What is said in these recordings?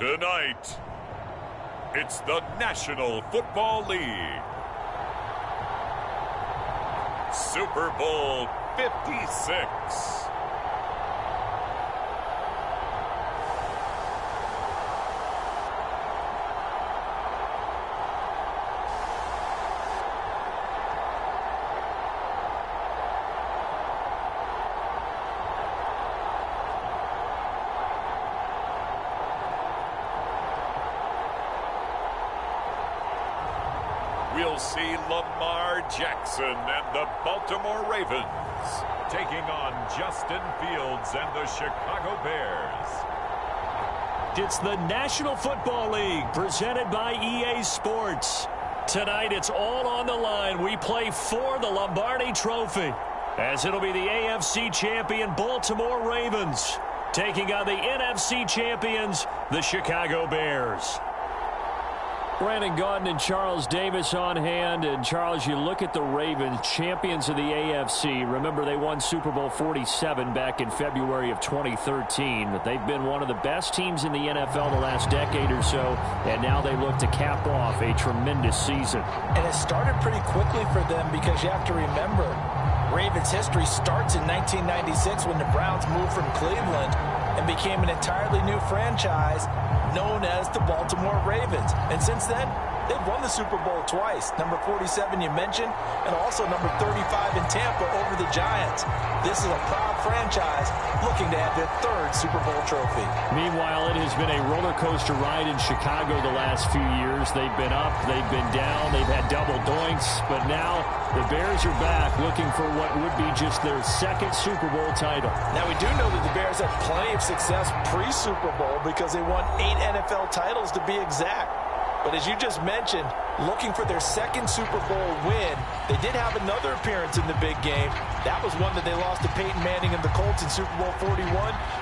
Tonight, it's the National Football League. Super Bowl 56. We'll see Lamar Jackson and the Baltimore Ravens taking on Justin Fields and the Chicago Bears. It's the National Football League presented by EA Sports. Tonight it's all on the line. We play for the Lombardi Trophy, as it'll be the AFC champion Baltimore Ravens taking on the NFC champions, the Chicago Bears. Brandon Gaudin and Charles Davis on hand. And, Charles, you look at the Ravens, champions of the AFC. Remember, they won Super Bowl 47 back in February of 2013. They've been one of the best teams in the NFL the last decade or so, and now they look to cap off a tremendous season. And it started pretty quickly for them because you have to remember, Ravens history starts in 1996 when the Browns moved from Cleveland and became an entirely new franchise known as the Baltimore Ravens. And since then, they've won the Super Bowl twice. Number 47 you mentioned, and also number 35 in Tampa over the Giants. This is a proud franchise looking to have their third Super Bowl trophy. Meanwhile, it has been a roller coaster ride in Chicago the last few years. They've been up, they've been down, they've had double doinks, but now the Bears are back looking for what would be just their second Super Bowl title. Now, we do know that the Bears had plenty of success pre-Super Bowl because they won 8 NFL titles to be exact. But as you just mentioned, looking for their second Super Bowl win, they did have another appearance in the big game. That was one that they lost to Peyton Manning and the Colts in Super Bowl 41.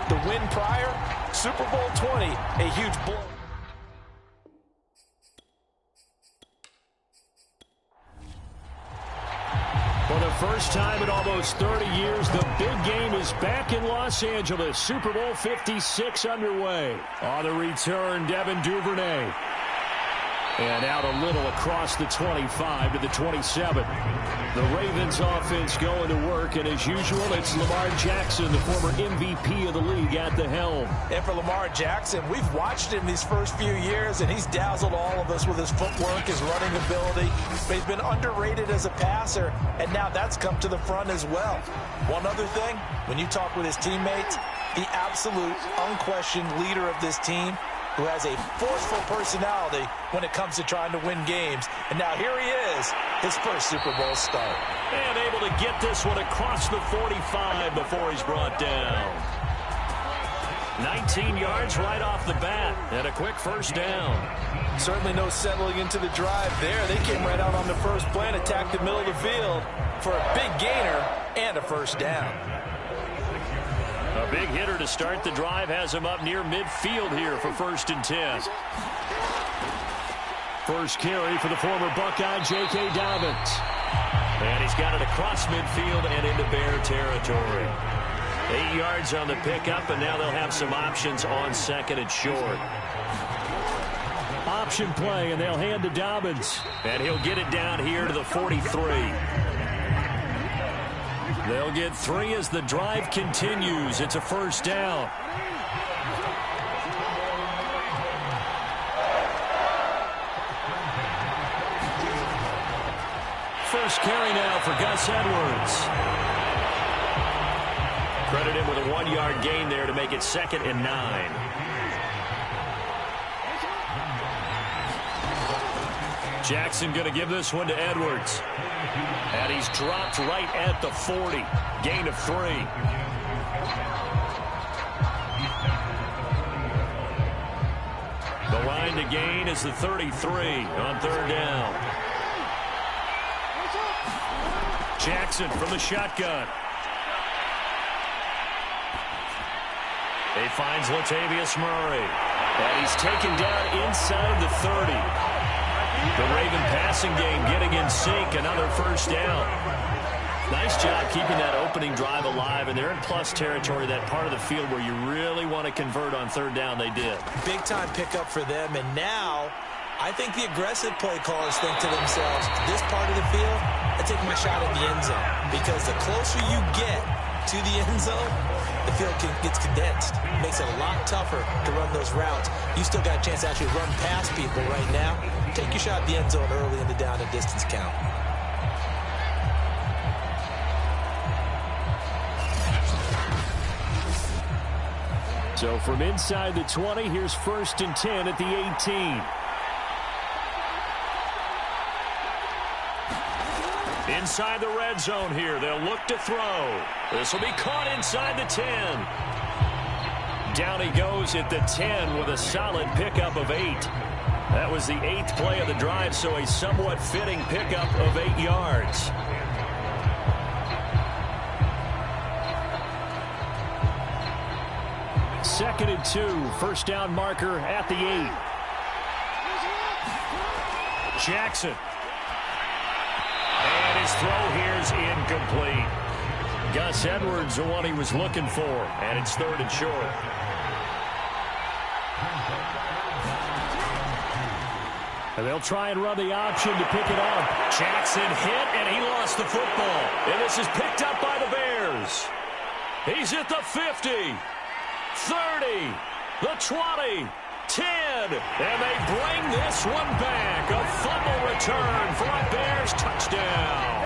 The win prior, Super Bowl 20, a huge blow. For the first time in almost 30 years, the big game is back in Los Angeles. Super Bowl 56 underway. On the return, Devin Duvernay. And out a little across the 25 to the 27. The Ravens offense going to work, and as usual, it's Lamar Jackson, the former MVP of the league, at the helm. And for Lamar Jackson, we've watched him these first few years, and he's dazzled all of us with his footwork, his running ability. But he's been underrated as a passer, and now that's come to the front as well. One other thing, when you talk with his teammates, the absolute, unquestioned leader of this team, who has a forceful personality when it comes to trying to win games. And now here he is, his first Super Bowl start. And able to get this one across the 45 before he's brought down. 19 yards right off the bat, and a quick first down. Certainly no settling into the drive there. They came right out on the first play and attacked the middle of the field for a big gainer and a first down. A big hitter to start the drive has him up near midfield here for 1st and 10. First carry for the former Buckeye, J.K. Dobbins. And he's got it across midfield and into Bear territory. 8 yards on the pickup, and now they'll have some options on second and short. Option play, and they'll hand to Dobbins. And he'll get it down here to the 43. They'll get 3 as the drive continues. It's a first down. First carry now for Gus Edwards. Credit him with a 1-yard gain there to make it 2nd and 9. Jackson going to give this one to Edwards. And he's dropped right at the 40. Gain of 3. The line to gain is the 33 on 3rd down. Jackson from the shotgun. He finds Latavius Murray. And he's taken down inside the 30. The Raven passing game getting in sync. Another first down. Nice job keeping that opening drive alive, and they're in plus territory, that part of the field where you really want to convert on third down. They did. Big-time pickup for them, and now I think the aggressive play callers think to themselves, this part of the field, I take my shot at the end zone, because the closer you get to the end zone, the field gets condensed. It makes it a lot tougher to run those routes. You still got a chance to actually run past people right now. Take your shot at the end zone early in the down and distance count. So from inside the 20, here's 1st and 10 at the 18. Inside the red zone here. They'll look to throw. This will be caught inside the 10. Down he goes at the 10 with a solid pickup of 8. That was the 8th play of the drive, so a somewhat fitting pickup of 8 yards. Second and 2, first down marker at the 8. Jackson. And his throw here is incomplete. Gus Edwards, the one he was looking for, and it's 3rd and short. And they'll try and run the option to pick it up. Jackson hit, and he lost the football. And this is picked up by the Bears. He's at the 50. 30, the 20, 10, and they bring this one back. A fumble return for a Bears touchdown.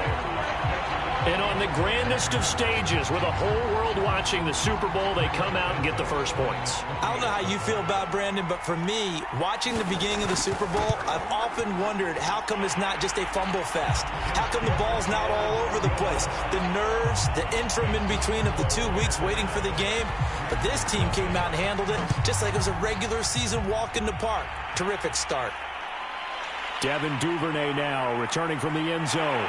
And on the grandest of stages, with the whole world watching the Super Bowl, they come out and get the first points. I don't know how you feel about Brandon, but for me, watching the beginning of the Super Bowl, I've often wondered how come it's not just a fumble fest? How come the ball's not all over the place? The nerves, the interim in between of the 2 weeks waiting for the game. But this team came out and handled it just like it was a regular season walk in the park. Terrific start. Devin Duvernay now returning from the end zone.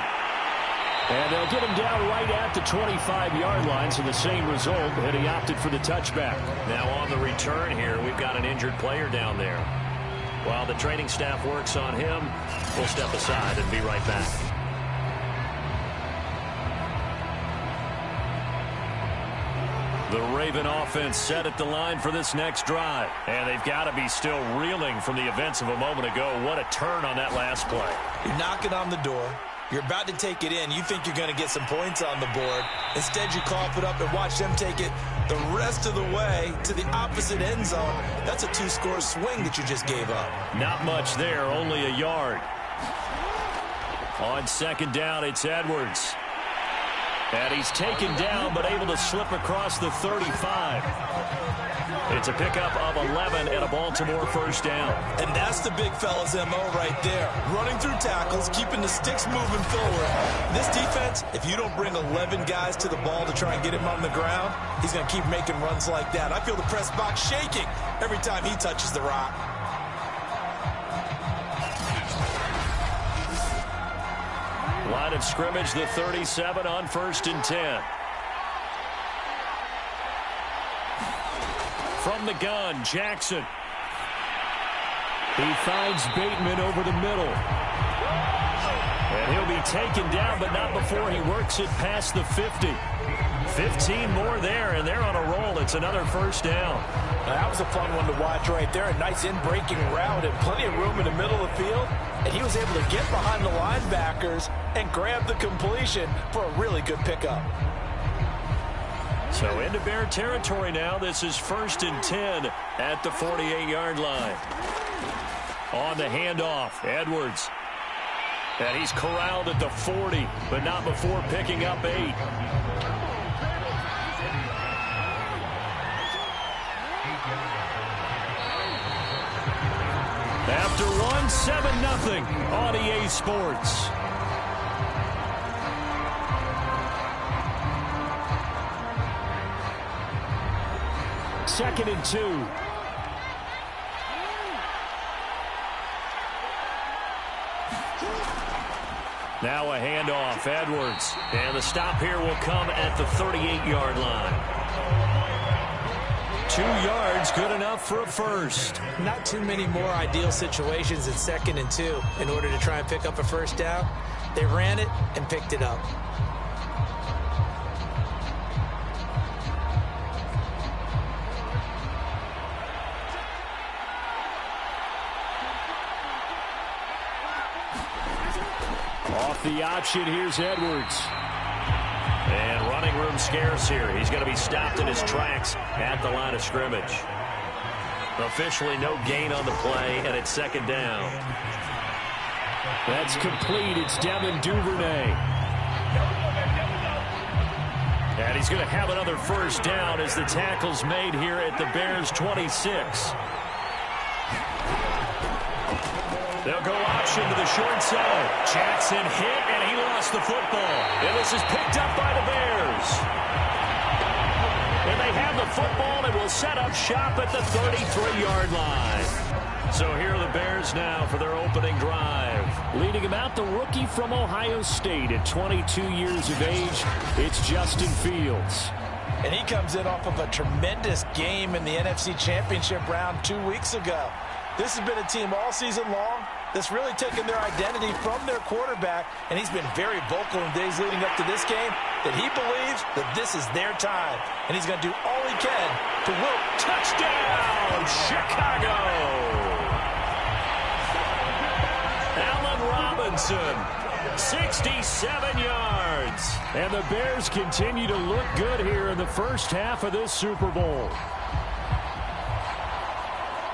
And they'll get him down right at the 25-yard line, so the same result, and he opted for the touchback. Now on the return here, we've got an injured player down there. While the training staff works on him, we'll step aside and be right back. The Raven offense set at the line for this next drive. And they've got to be still reeling from the events of a moment ago. What a turn on that last play. You're knocking on the door. You're about to take it in. You think you're going to get some points on the board. Instead, you cough it up and watch them take it the rest of the way to the opposite end zone. That's a 2-score swing that you just gave up. Not much there, only a yard. On second down, it's Edwards. And he's taken down, but able to slip across the 35. It's a pickup of 11 and a Baltimore first down. And that's the big fella's MO right there. Running through tackles, keeping the sticks moving forward. This defense, if you don't bring 11 guys to the ball to try and get him on the ground, he's going to keep making runs like that. I feel the press box shaking every time he touches the rock. Line of scrimmage, the 37 on 1st and 10. From the gun, Jackson. He finds Bateman over the middle. And he'll be taken down, but not before he works it past the 50. 15 more there, and they're on a roll. It's another first down. Now, that was a fun one to watch right there. A nice in-breaking route and plenty of room in the middle of the field. And he was able to get behind the linebackers and grab the completion for a really good pickup. So into Bear territory now. This is 1st and 10 at the 48-yard line. On the handoff, Edwards. And he's corralled at the 40, but not before picking up 8. After one, 7-0 on EA Sports. Second and 2. Now a handoff, Edwards. And the stop here will come at the 38-yard line. 2 yards, good enough for a first. Not too many more ideal situations at 2nd and 2 in order to try and pick up a first down. They ran it and picked it up. Off the option, here's Edwards. And running room scarce here. He's going to be stopped in his tracks at the line of scrimmage. Officially no gain on the play, and it's second down. That's complete. It's Devin Duvernay. And he's going to have another first down as the tackle's made here at the Bears' 26. They'll go option to the short side. Jackson hit, and he lost the football. And this is picked up by the Bears. And they have the football and will set up shop at the 33-yard line. So here are the Bears now for their opening drive. Leading him out, the rookie from Ohio State at 22 years of age, it's Justin Fields. And he comes in off of a tremendous game in the NFC Championship round 2 weeks ago. This has been a team all season long that's really taken their identity from their quarterback, and he's been very vocal in days leading up to this game that he believes that this is their time, and he's going to do all he can to will. Touchdown, Chicago! Allen Robinson, 67 yards. And the Bears continue to look good here in the first half of this Super Bowl.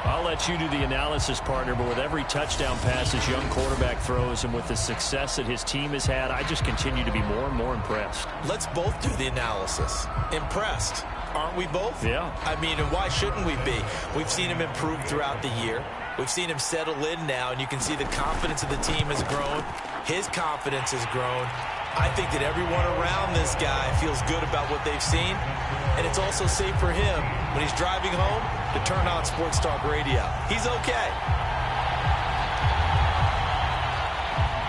I'll let you do the analysis, partner, but with every touchdown pass this young quarterback throws and with the success that his team has had, I just continue to be more and more impressed. Let's both do the analysis. Impressed, aren't we both? Yeah. I mean, and why shouldn't we be? We've seen him improve throughout the year. We've seen him settle in now, and you can see the confidence of the team has grown. His confidence has grown. I think that everyone around this guy feels good about what they've seen, and it's also safe for him when he's driving home to turn on Sports Talk Radio. He's okay.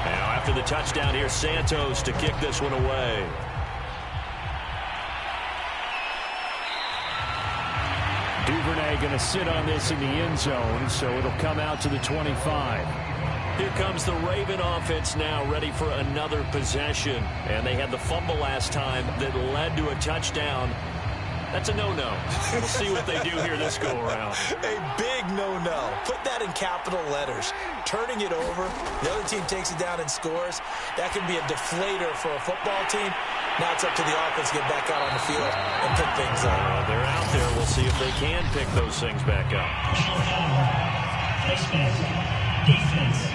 Now after the touchdown, here's Santos to kick this one away. Duvernay going to sit on this in the end zone, so it'll come out to the 25. Here comes the Raven offense now, ready for another possession. And they had the fumble last time that led to a touchdown. That's a no-no. We'll see what they do here this go-around. A big no-no. Put that in capital letters. Turning it over, the other team takes it down and scores. That can be a deflator for a football team. Now it's up to the offense to get back out on the field and pick things up. They're out there. We'll see if they can pick those things back up. Defense.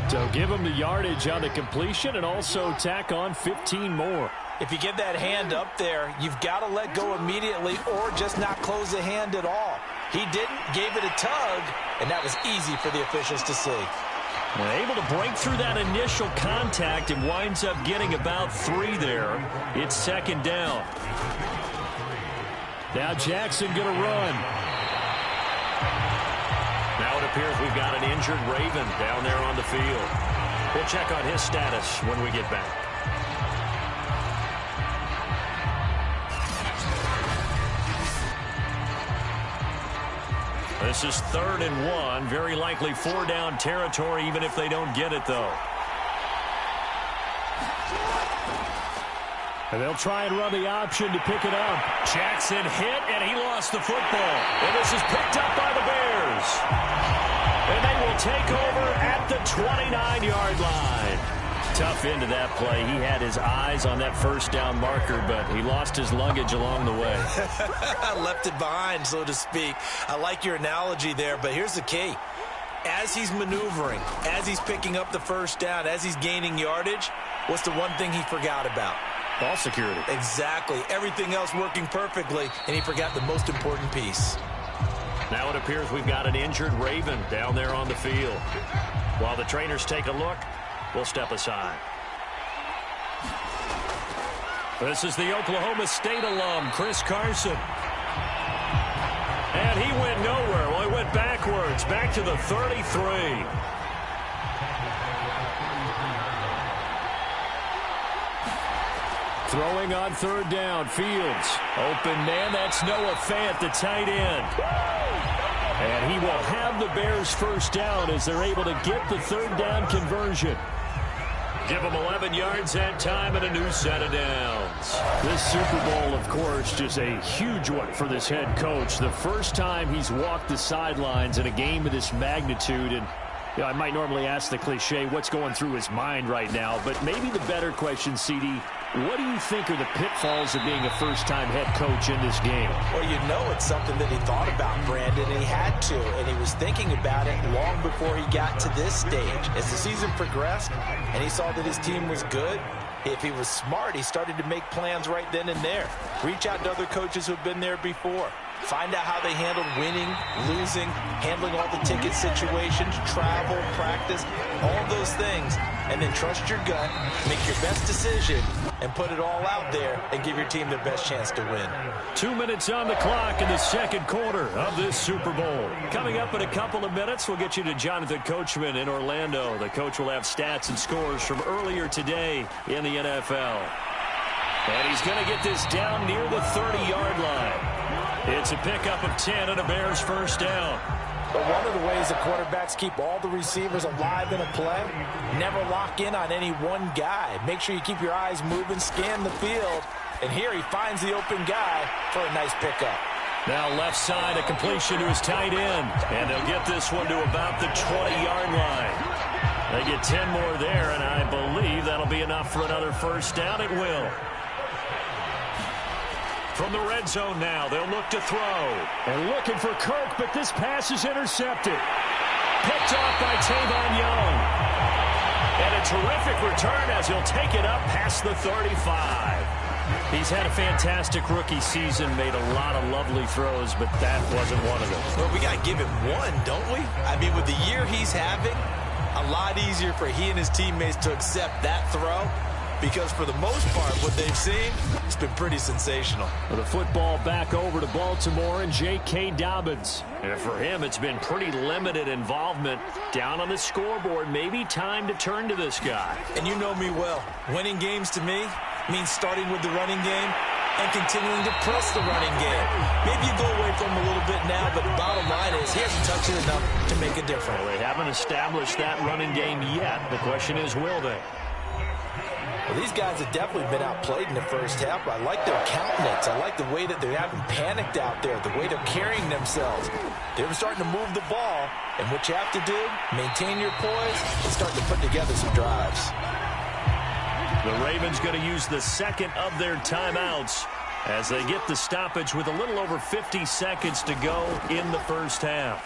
So give him the yardage on the completion and also tack on 15 more. If you get that hand up there, you've got to let go immediately or just not close the hand at all. He didn't, gave it a tug, and that was easy for the officials to see. Well, able to break through that initial contact and winds up getting about 3 there. It's second down. Now Jackson going to run. Now it appears we've got an injured Raven down there on the field. We'll check on his status when we get back. This is 3rd and 1. Very likely 4-down territory, even if they don't get it, though. And they'll try and run the option to pick it up. Jackson hit, and he lost the football. And this is picked up by the Bears. And they will take over at the 29-yard line. Tough end of that play. He had his eyes on that first down marker, but he lost his luggage along the way. Left it behind, so to speak. I like your analogy there, but here's the key. As he's maneuvering, as he's picking up the first down, as he's gaining yardage, what's the one thing he forgot about? Ball security. Exactly. Everything else working perfectly, and he forgot the most important piece. Now it appears we've got an injured Raven down there on the field. While the trainers take a look, we'll step aside. This is the Oklahoma State alum, Chris Carson. And he went nowhere. Well, he went backwards, back to the 33. Throwing on 3rd down, Fields. Open man, that's Noah Fant, the tight end. And he will have the Bears first down as they're able to get the 3rd down conversion. give him 11 yards that time and a new set of downs. This Super Bowl, of course, just a huge one for this head coach. The first time he's walked the sidelines in a game of this magnitude. And you know, I might normally ask the cliche, what's going through his mind right now? But maybe the better question, CD, what do you think are the pitfalls of being a first-time head coach in this game? Well, you know it's something that he thought about, Brandon, and he had to, and he was thinking about it long before he got to this stage. As the season progressed and he saw that his team was good, if he was smart, he started to make plans right then and there. Reach out to other coaches who have been there before. Find out how they handled winning, losing, handling all the ticket situations, travel, practice, all those things. And then trust your gut, make your best decision, and put it all out there and give your team the best chance to win. 2 minutes on the clock in the second quarter of this Super Bowl. Coming up in a couple of minutes, we'll get you to Jonathan Coachman in Orlando. The coach will have stats and scores from earlier today in the NFL. And he's going to get this down near the 30-yard line. It's a pickup of 10 and a Bears first down. But one of the ways the quarterbacks keep all the receivers alive in a play, never lock in on any one guy. Make sure you keep your eyes moving, scan the field. And here he finds the open guy for a nice pickup. Now left side, a completion to his tight end. And they'll get this one to about the 20-yard line. They get 10 more there, and I believe that'll be enough for another first down. It will. From the red zone now, they'll look to throw. And looking for Kirk, but this pass is intercepted. Picked off by Tavon Young. And a terrific return as he'll take it up past the 35. He's had a fantastic rookie season, made a lot of lovely throws, but that wasn't one of them. Well, we got to give him one, don't we? I mean, with the year he's having, a lot easier for he and his teammates to accept that throw. Because for the most part, what they've seen, it's been pretty sensational. The football back over to Baltimore and J.K. Dobbins. And for him, it's been pretty limited involvement. Down on the scoreboard, maybe time to turn to this guy. And you know me well. Winning games to me means starting with the running game and continuing to press the running game. Maybe you go away from him a little bit now, but the bottom line is he hasn't touched it enough to make a difference. Well, they haven't established that running game yet. The question is, will they? Well, these guys have definitely been outplayed in the first half. I like their countenance. I like the way that they haven't panicked out there, the way they're carrying themselves. They're starting to move the ball, and what you have to do, maintain your poise and start to put together some drives. The Ravens going to use the second of their timeouts as they get the stoppage with a little over 50 seconds to go in the first half.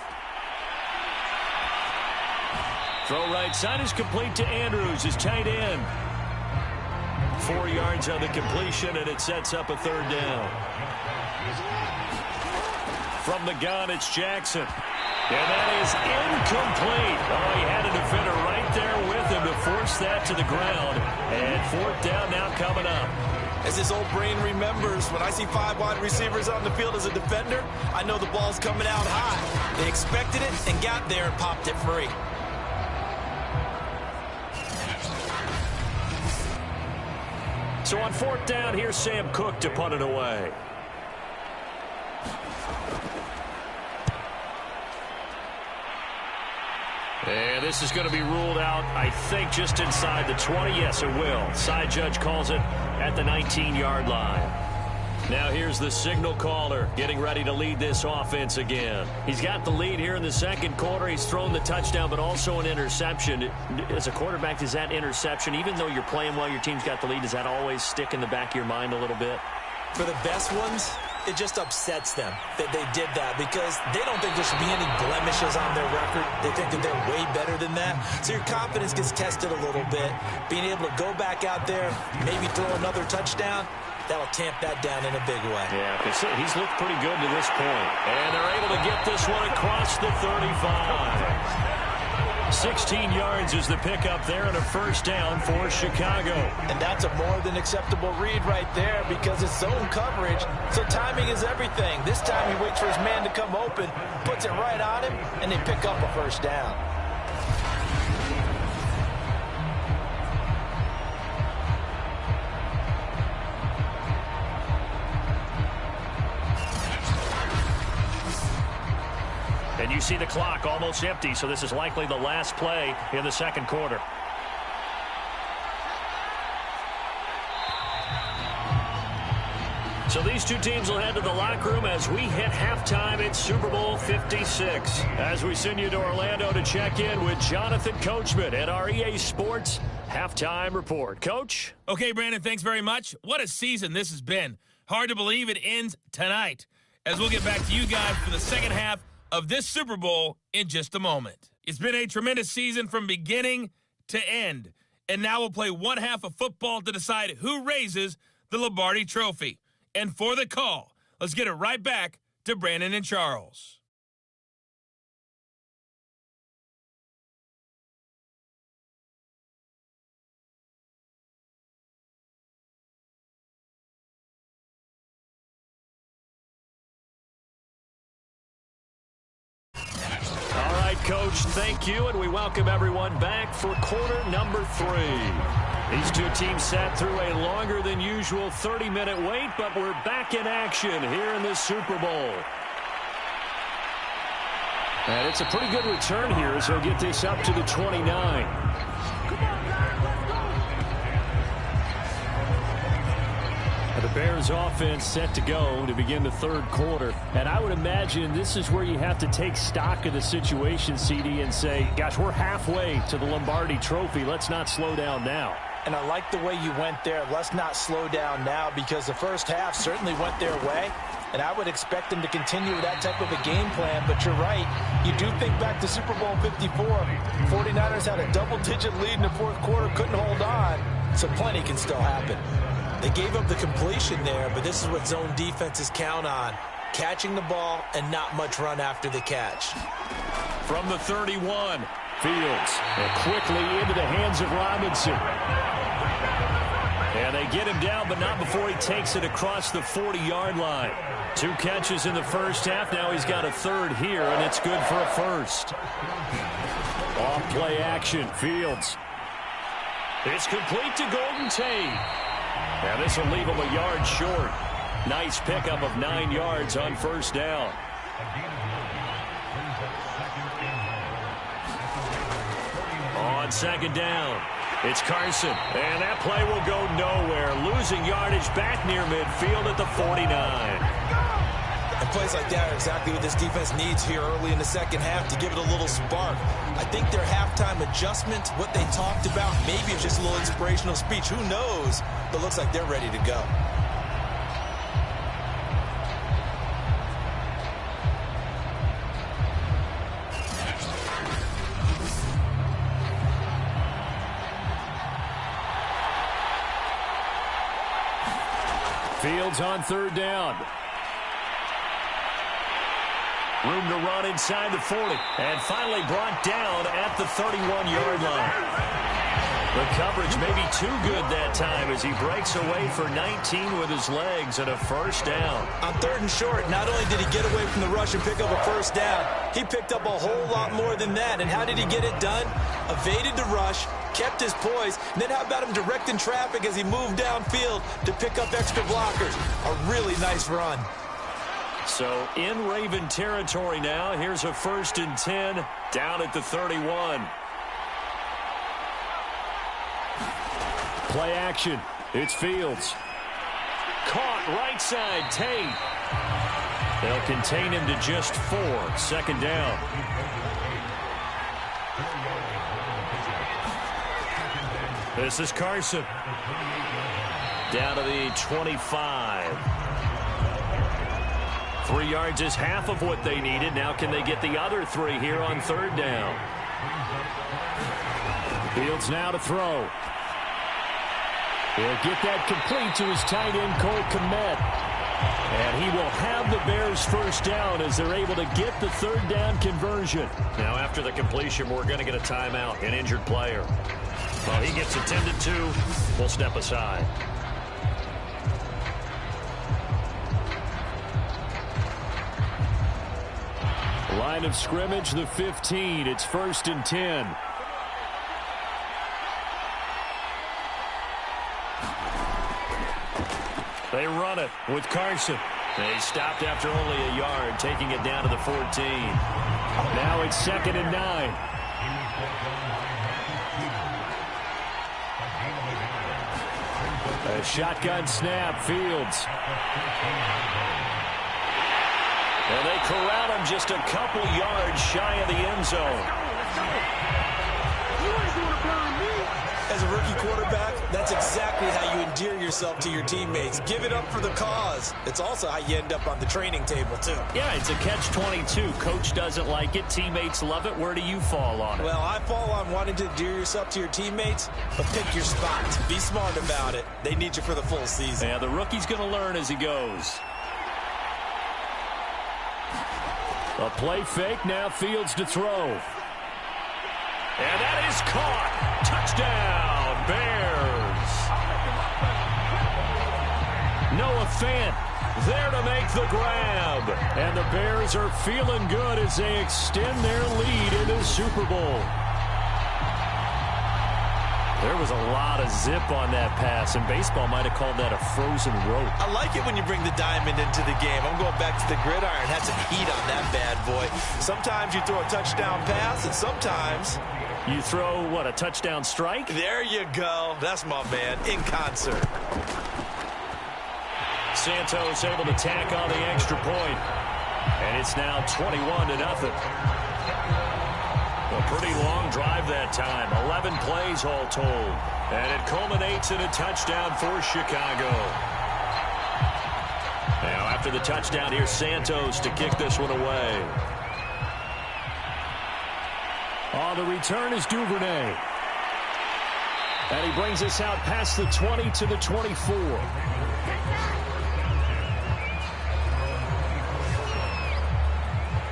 Throw right side is complete to Andrews, his tight end. 4 yards on the completion, and it sets up a third down. From the gun, it's Jackson. And that is incomplete. Oh, he had a defender right there with him to force that to the ground. And fourth down now coming up. As this old brain remembers, when I see 5 wide receivers on the field as a defender, I know the ball's coming out high. They expected it and got there and popped it free. So on fourth down, here's Sam Cook to punt it away. And this is going to be ruled out, I think, just inside the 20. Yes, it will. Side judge calls it at the 19-yard line. Now here's the signal caller getting ready to lead this offense again. He's got the lead here in the second quarter. He's thrown the touchdown, but also an interception. As a quarterback, does that interception, even though you're playing well, your team's got the lead, does that always stick in the back of your mind a little bit? For the best ones, it just upsets them that they did that because they don't think there should be any blemishes on their record. They think that they're way better than that. So your confidence gets tested a little bit. Being able to go back out there, maybe throw another touchdown, that'll tamp that down in a big way. Yeah, because he's looked pretty good to this point. And they're able to get this one across the 35. 16 yards is the pickup there and a first down for Chicago. And that's a more than acceptable read right there because it's zone coverage, so timing is everything. This time he waits for his man to come open, puts it right on him, and they pick up a first down. And you see the clock almost empty, so this is likely the last play in the second quarter. So these two teams will head to the locker room as we hit halftime at Super Bowl 56. As we send you to Orlando to check in with Jonathan Coachman at our EA Sports Halftime Report. Coach? Okay, Brandon, thanks very much. What a season this has been. Hard to believe it ends tonight, as we'll get back to you guys for the second half of this Super Bowl in just a moment. It's been a tremendous season from beginning to end, and now we'll play one half of football to decide who raises the Lombardi Trophy. And for the call, let's get it right back to Brandon and Charles. All right, Coach, thank you, and we welcome everyone back for quarter number 3. These two teams sat through a longer than usual 30-minute wait, but we're back in action here in the Super Bowl. And it's a pretty good return here as they'll get this up to the 29. The Bears offense set to go to begin the third quarter. And I would imagine this is where you have to take stock of the situation, CD, and say, gosh, we're halfway to the Lombardi Trophy. Let's not slow down now. And I like the way you went there. Let's not slow down now, because the first half certainly went their way. And I would expect them to continue with that type of a game plan. But you're right. You do think back to Super Bowl 54. 49ers had a double-digit lead in the fourth quarter, couldn't hold on. So plenty can still happen. They gave up the completion there, but this is what zone defenses count on. Catching the ball and not much run after the catch. From the 31, Fields. And quickly into the hands of Robinson. And they get him down, but not before he takes it across the 40-yard line. 2 catches in the first half. Now he's got a third here, and it's good for a first. Off play action, Fields. It's complete to Golden Tate. Now this will leave him a yard short. Nice pickup of 9 yards on first down. On second down, it's Carson. And that play will go nowhere. Losing yardage back near midfield at the 49. And plays like that are exactly what this defense needs here early in the second half to give it a little spark. I think their halftime adjustment, what they talked about, maybe it's just a little inspirational speech. Who knows? But looks like they're ready to go. Fields on third down. Room to run inside the 40. And finally brought down at the 31-yard line. The coverage may be too good that time as he breaks away for 19 with his legs and a first down. On third and short, not only did he get away from the rush and pick up a first down, he picked up a whole lot more than that. And how did he get it done? Evaded the rush, kept his poise, and then how about him directing traffic as he moved downfield to pick up extra blockers? A really nice run. So in Raven territory now. Here's a 1st and 10 down at the 31. Play action. It's Fields. Caught right side, Tate. They'll contain him to just 4. Second down. This is Carson. Down to the 25. 3 yards is half of what they needed. Now can they get the other 3 here on third down? Fields now to throw. He'll get that complete to his tight end, Cole Kmet. And he will have the Bears first down as they're able to get the third down conversion. Now after the completion, we're going to get a timeout, an injured player. Well, he gets attended to. We'll step aside. Line of scrimmage, the 15. It's 1st and 10. They run it with Carson. They stopped after only a yard, taking it down to the 14. Now it's 2nd and 9. A shotgun snap, Fields. And they corral him just a couple yards shy of the end zone. As a rookie quarterback, that's exactly how you endear yourself to your teammates. Give it up for the cause. It's also how you end up on the training table, too. Yeah, it's a catch-22. Coach doesn't like it. Teammates love it. Where do you fall on it? Well, I fall on wanting to endear yourself to your teammates, but pick your spots. Be smart about it. They need you for the full season. Yeah, the rookie's going to learn as he goes. A play fake, now Fields to throw. And that is caught. Touchdown, Bears. Noah Fant there to make the grab. And the Bears are feeling good as they extend their lead in the Super Bowl. There was a lot of zip on that pass, and baseball might have called that a frozen rope. I like it when you bring the diamond into the game. I'm going back to the gridiron. Had some heat on that bad boy. Sometimes you throw a touchdown pass, and sometimes you throw, what, a touchdown strike? There you go. That's my man, in concert. Santos able to tack on the extra point. And it's now 21-0. A pretty long drive that time. 11 plays all told. And it culminates in a touchdown for Chicago. Now after the touchdown, here's Santos to kick this one away. On the return is Duvernay. And he brings us out past the 20 to the 24.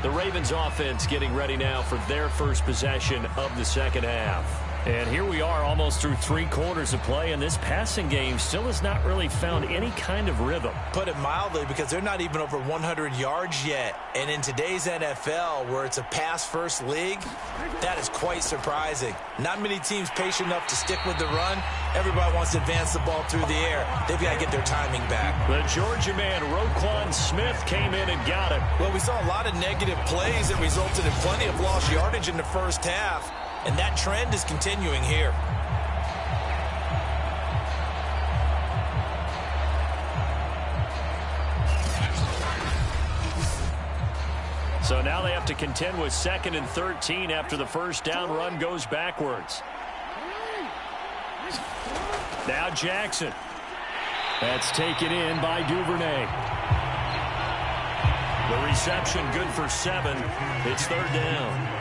The Ravens offense getting ready now for their first possession of the second half. And here we are almost through 3 quarters of play, and this passing game still has not really found any kind of rhythm. Put it mildly, because they're not even over 100 yards yet. And in today's NFL, where it's a pass-first league, that is quite surprising. Not many teams patient enough to stick with the run. Everybody wants to advance the ball through the air. They've got to get their timing back. The Georgia man, Roquan Smith, came in and got it. Well, we saw a lot of negative plays that resulted in plenty of lost yardage in the first half. And that trend is continuing here. So now they have to contend with 2nd and 13 after the first down run goes backwards. Now Jackson. That's taken in by Duvernay. The reception good for 7. It's 3rd down.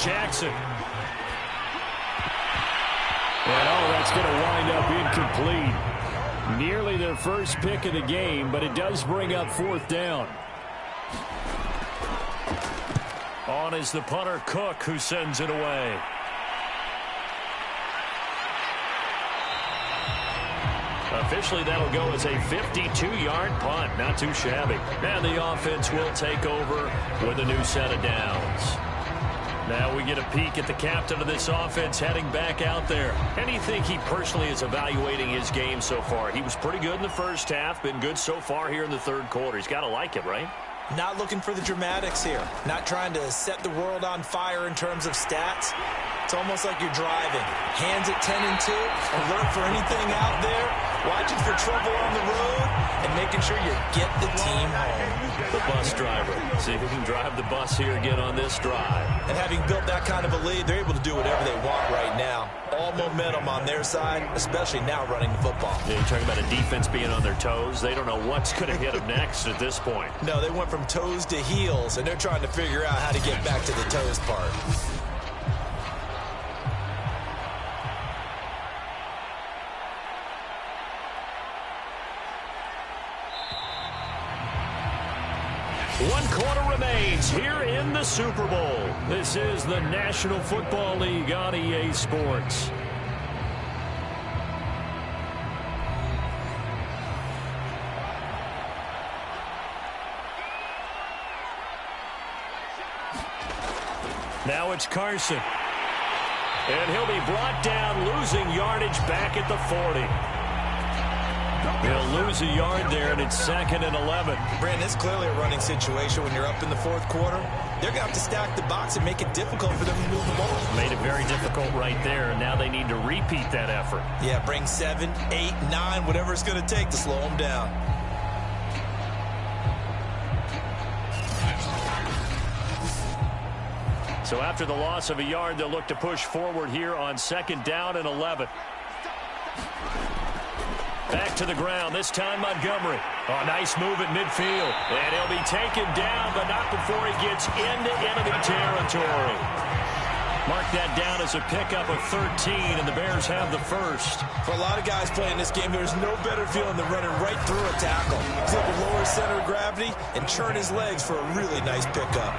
Jackson. And that's going to wind up incomplete. Nearly their first pick of the game, but it does bring up 4th down. On is the punter, Cook, who sends it away. Officially, that'll go as a 52-yard punt. Not too shabby. And the offense will take over with a new set of downs. Now we get a peek at the captain of this offense heading back out there. And you think he personally is evaluating his game so far? He was pretty good in the first half, been good so far here in the 3rd quarter. He's got to like it, right? Not looking for the dramatics here. Not trying to set the world on fire in terms of stats. It's almost like you're driving. Hands at 10 and 2, alert for anything out there, watching for trouble on the road, and making sure you get the team home. The bus driver. See if he can drive the bus here again on this drive. And having built that kind of a lead, they're able to do whatever they want right now. All momentum on their side, especially now running the football. Yeah, you're talking about a defense being on their toes. They don't know what's going to hit them next at this point. No, they went from toes to heels, and they're trying to figure out how to get back to the toes part. One quarter remains here in the Super Bowl. This is the National Football League on EA Sports. Now it's Carson. And he'll be brought down, losing yardage back at the 40. He'll lose a yard there, and it's 2nd and 11. Brandon, it's clearly a running situation when you're up in the fourth quarter. They're going to have to stack the box and make it difficult for them to move the ball. Made it very difficult right there, and now they need to repeat that effort. Yeah, bring 7, 8, 9, whatever it's going to take to slow them down. So after the loss of a yard, they'll look to push forward here on 2nd down and 11. Back to the ground, this time Montgomery. Oh, nice move at midfield. And he'll be taken down, but not before he gets into enemy territory. Mark that down as a pickup of 13, and the Bears have the first. For a lot of guys playing this game, there's no better feeling than running right through a tackle. He's able to lower his center of gravity and churn his legs for a really nice pickup.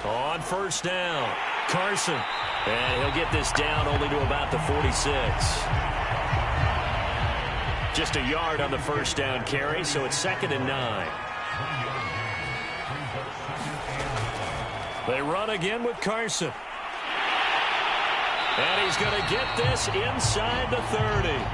On first down, Carson. And he'll get this down only to about the 46. Just a yard on the first down carry, so it's 2nd and 9. They run again with Carson. And he's going to get this inside the 30.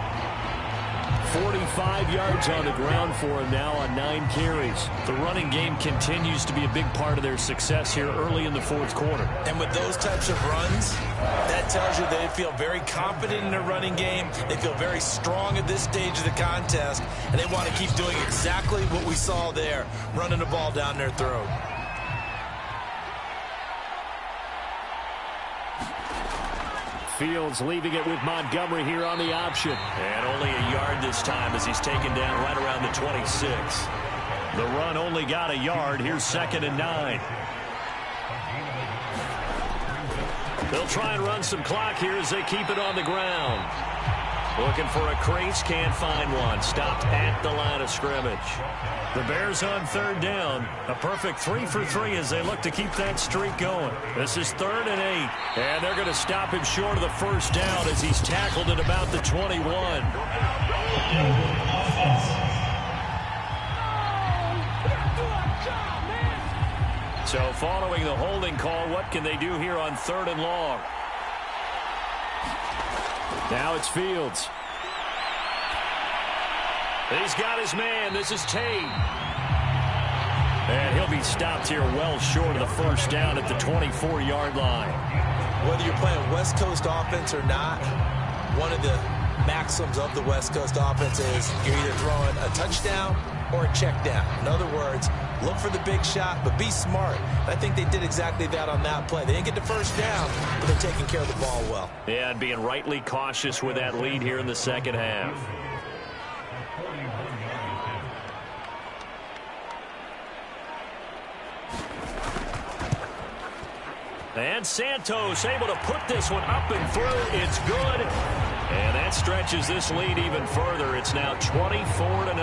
45 yards on the ground for him now on 9 carries. The running game continues to be a big part of their success here early in the fourth quarter. And with those types of runs, that tells you they feel very confident in their running game. They feel very strong at this stage of the contest, and they want to keep doing exactly what we saw there, running the ball down their throat. Fields leaving it with Montgomery here on the option. And only a yard this time as he's taken down right around the 26. The run only got a yard. Here's 2nd and 9. They'll try and run some clock here as they keep it on the ground. Looking for a crease, can't find one. Stopped at the line of scrimmage. The Bears on 3rd down. A perfect 3 for 3 as they look to keep that streak going. This is 3rd and 8. And they're going to stop him short of the first down as he's tackled at about the 21. So following the holding call, what can they do here on 3rd and long? Now it's Fields. He's got his man. This is Tate. And he'll be stopped here well short of the first down at the 24-yard line. Whether you're playing West Coast offense or not, one of the maxims of the West Coast offense is you're either throwing a touchdown or a check down. In other words, look for the big shot, but be smart. I think they did exactly that on that play. They didn't get the first down, but they're taking care of the ball well. Yeah, and being rightly cautious with that lead here in the second half. And Santos able to put this one up and through. It's good. And that stretches this lead even further. It's now 24-0.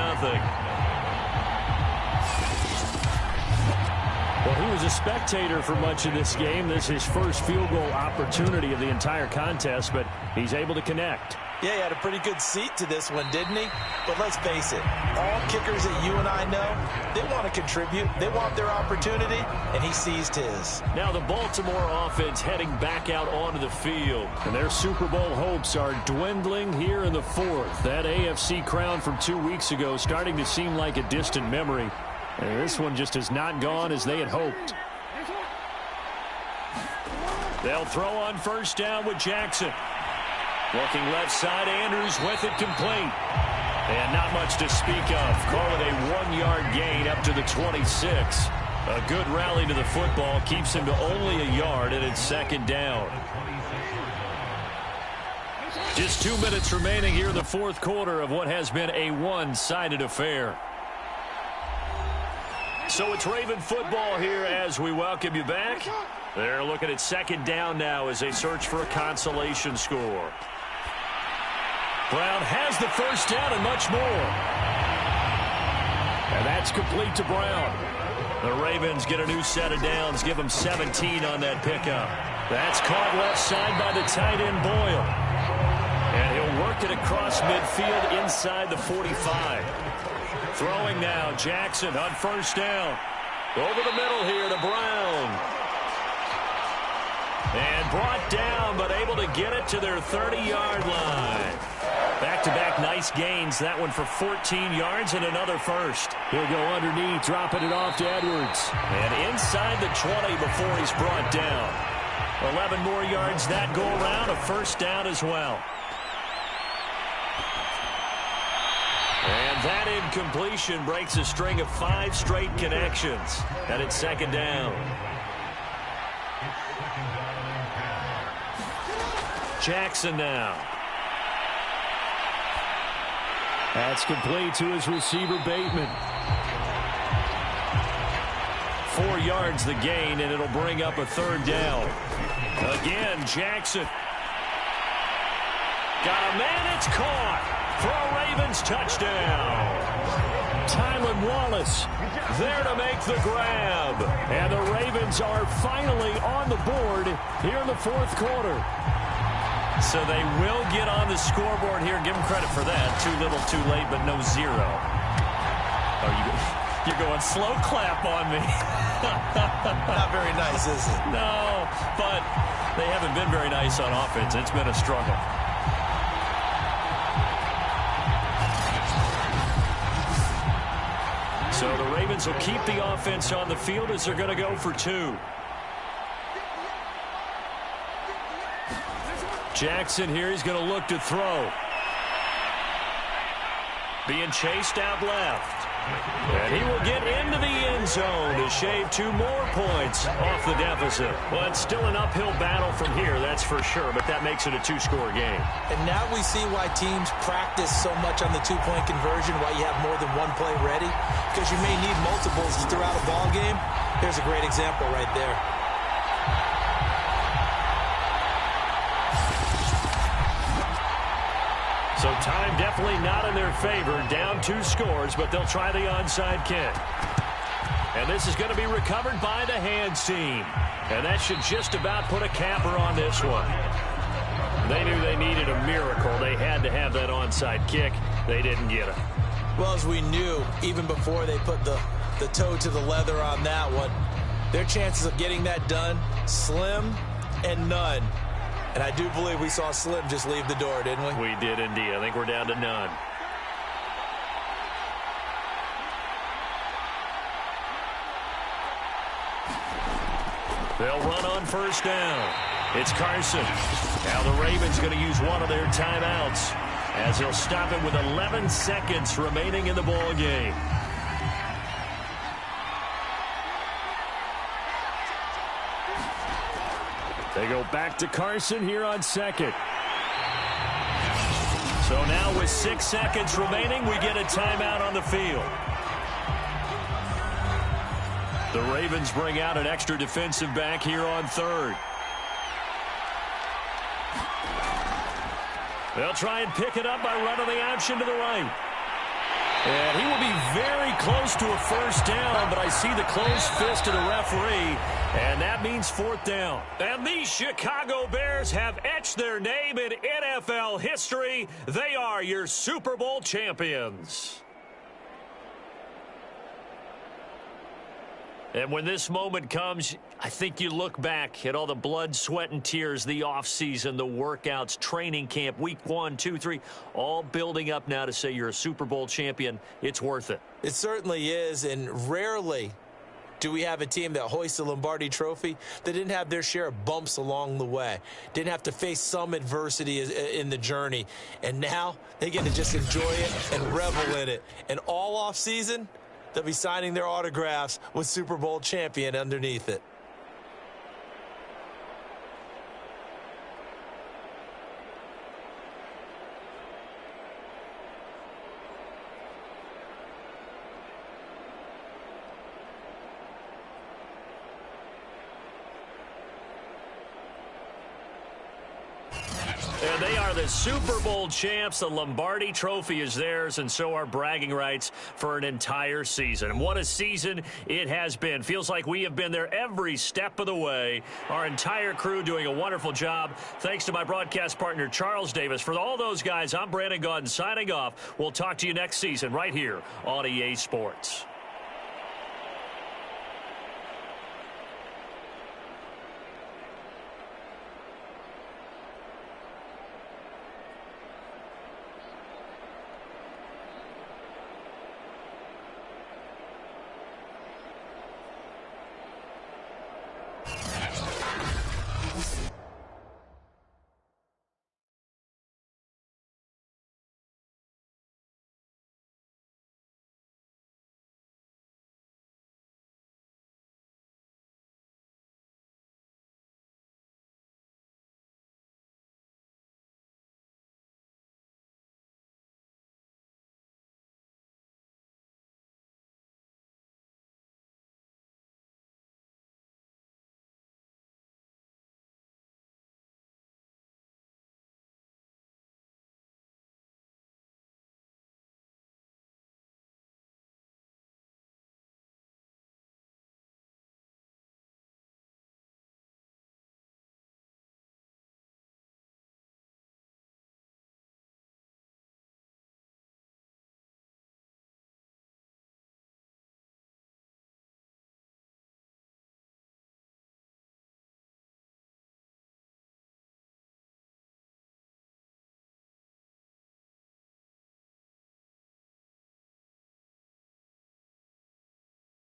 Well, he was a spectator for much of this game. This is his first field goal opportunity of the entire contest, but he's able to connect. Yeah, he had a pretty good seat to this one, didn't he? But let's face it, all kickers that you and I know, they want to contribute. They want their opportunity, and he seized his. Now the Baltimore offense heading back out onto the field. And their Super Bowl hopes are dwindling here in the fourth. That AFC crown from 2 weeks ago starting to seem like a distant memory. And this one just has not gone as they had hoped. They'll throw on first down with Jackson. Looking left side, Andrews with it complete. And not much to speak of. Call it a 1-yard gain up to the 26. A good rally to the football keeps him to only a yard, and it's 2nd down. Just 2 minutes remaining here in the fourth quarter of what has been a one-sided affair. So it's Raven football here as we welcome you back. They're looking at 2nd down now as they search for a consolation score. Brown has the first down and much more. And that's complete to Brown. The Ravens get a new set of downs, give them 17 on that pickup. That's caught left side by the tight end Boyle. And he'll work it across midfield inside the 45. Throwing now, Jackson on first down. Over the middle here to Brown. And brought down, but able to get it to their 30-yard line. Back-to-back nice gains. That one for 14 yards and another first. He'll go underneath, dropping it off to Edwards. And inside the 20 before he's brought down. 11 more yards that go around, a first down as well. And that incompletion breaks a string of 5 straight connections. And it's second down. Jackson now. That's complete to his receiver, Bateman. 4 yards the gain, and it'll bring up a third down. Again, Jackson. Got a man, it's caught. For a Ravens touchdown. Tylan Wallace there to make the grab. And the Ravens are finally on the board here in the fourth quarter. So they will get on the scoreboard here. Give them credit for that. Too little, too late, but no zero. Oh, you're going slow clap on me. Not very nice, is it? No, but they haven't been very nice on offense. It's been a struggle. So the Ravens will keep the offense on the field as they're going to go for 2. Jackson here, he's going to look to throw. Being chased out left. And he will get into the end zone to shave 2 more points off the deficit. Well, it's still an uphill battle from here, that's for sure, but that makes it a 2-score game. And now we see why teams practice so much on the 2-point conversion, why you have more than one play ready, because you may need multiples throughout a ball game. There's a great example right there. So time definitely not in their favor. Down 2 scores, but they'll try the onside kick. And this is going to be recovered by the hands team. And that should just about put a capper on this one. They knew they needed a miracle. They had to have that onside kick. They didn't get it. Well, as we knew, even before they put the toe to the leather on that one, their chances of getting that done, slim and none. And I do believe we saw Slim just leave the door, didn't we? We did indeed. I think we're down to none. They'll run on first down. It's Carson. Now the Ravens going to use one of their timeouts as they'll stop it with 11 seconds remaining in the ball game. They go back to Carson here on second. So now with 6 seconds remaining, we get a timeout on the field. The Ravens bring out an extra defensive back here on third. They'll try and pick it up by running the option to the right. And he will be very close to a first down, but I see the closed fist of the referee, and that means fourth down. And the Chicago Bears have etched their name in NFL history. They are your Super Bowl champions. And when this moment comes, I think you look back at all the blood, sweat, and tears, the offseason, the workouts, training camp, week 1, 2, 3, all building up now to say you're a Super Bowl champion. It's worth it. It certainly is, and rarely do we have a team that hoists the Lombardi Trophy that didn't have their share of bumps along the way, didn't have to face some adversity in the journey, and now they get to just enjoy it and revel in it. And all offseason, they'll be signing their autographs with Super Bowl champion underneath it. Yeah, they are the Super Bowl champs. The Lombardi Trophy is theirs, and so are bragging rights for an entire season. And what a season it has been. Feels like we have been there every step of the way. Our entire crew doing a wonderful job. Thanks to my broadcast partner, Charles Davis. For all those guys, I'm Brandon Gaudin signing off. We'll talk to you next season right here on EA Sports.